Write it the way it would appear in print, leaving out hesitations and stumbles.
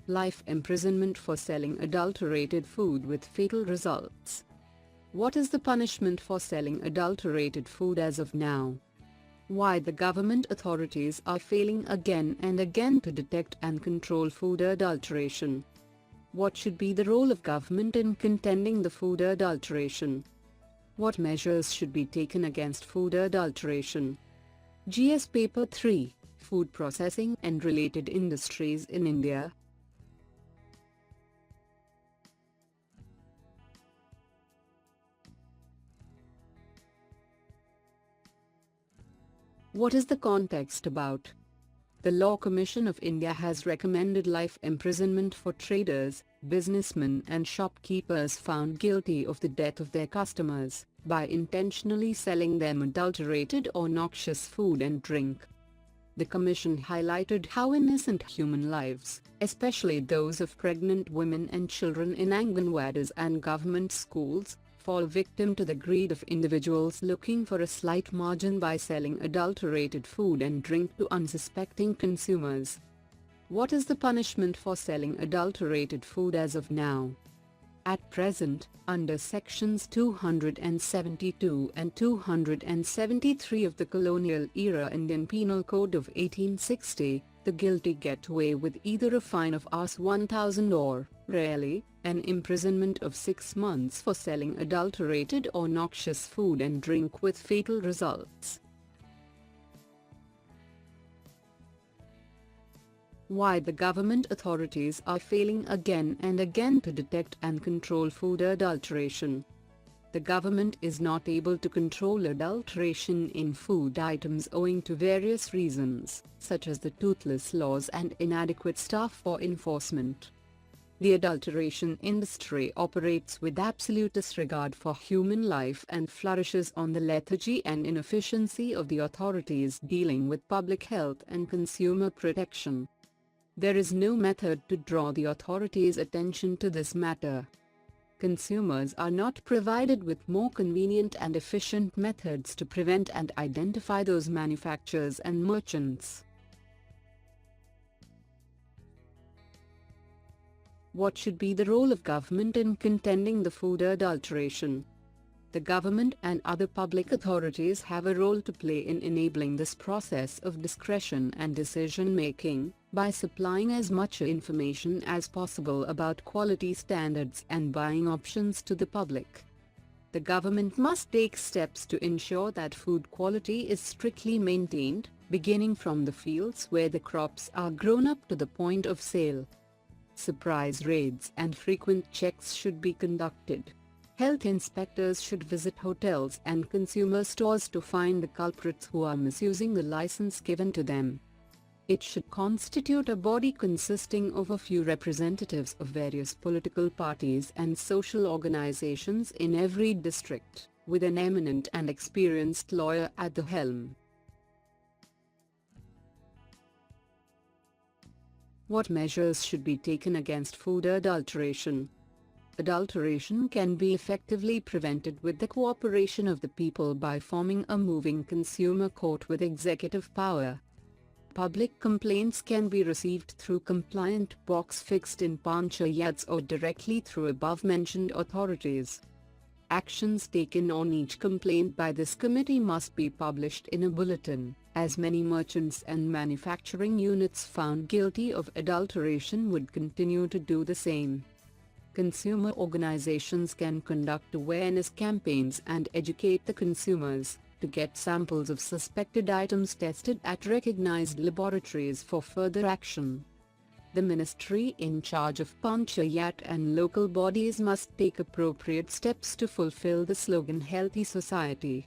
life imprisonment for selling adulterated food with fatal results. What is the punishment for selling adulterated food as of now? Why the government authorities are failing again and again to detect and control food adulteration? What should be the role of government in contending the food adulteration? What measures should be taken against food adulteration? GS Paper 3, Food Processing and Related Industries in India. What is the context about? The Law Commission of India has recommended life imprisonment for traders, businessmen and shopkeepers found guilty of the death of their customers, by intentionally selling them adulterated or noxious food and drink. The Commission highlighted how innocent human lives, especially those of pregnant women and children in Anganwadis and government schools, fall victim to the greed of individuals looking for a slight margin by selling adulterated food and drink to unsuspecting consumers. What is the punishment for selling adulterated food as of now? At present, under Sections 272 and 273 of the colonial-era Indian Penal Code of 1860, the guilty get away with either a fine of Rs 1,000 or, rarely, an imprisonment of 6 months for selling adulterated or noxious food and drink with fatal results. Why the government authorities are failing again and again to detect and control food adulteration? The government is not able to control adulteration in food items owing to various reasons, such as the toothless laws and inadequate staff for enforcement. The adulteration industry operates with absolute disregard for human life and flourishes on the lethargy and inefficiency of the authorities dealing with public health and consumer protection. There is no method to draw the authorities' attention to this matter. Consumers are not provided with more convenient and efficient methods to prevent and identify those manufacturers and merchants. What should be the role of government in contending the food adulteration? The government and other public authorities have a role to play in enabling this process of discretion and decision-making, by supplying as much information as possible about quality standards and buying options to the public. The government must take steps to ensure that food quality is strictly maintained, beginning from the fields where the crops are grown up to the point of sale. Surprise raids and frequent checks should be conducted. Health inspectors should visit hotels and consumer stores to find the culprits who are misusing the license given to them. It should constitute a body consisting of a few representatives of various political parties and social organizations in every district, with an eminent and experienced lawyer at the helm. What measures should be taken against food adulteration? Adulteration can be effectively prevented with the cooperation of the people by forming a moving consumer court with executive power. Public complaints can be received through compliant box fixed in panchayats or directly through above-mentioned authorities. Actions taken on each complaint by this committee must be published in a bulletin, as many merchants and manufacturing units found guilty of adulteration would continue to do the same. Consumer organizations can conduct awareness campaigns and educate the consumers, to get samples of suspected items tested at recognized laboratories for further action. The ministry in charge of Panchayat and local bodies must take appropriate steps to fulfill the slogan "Healthy Society."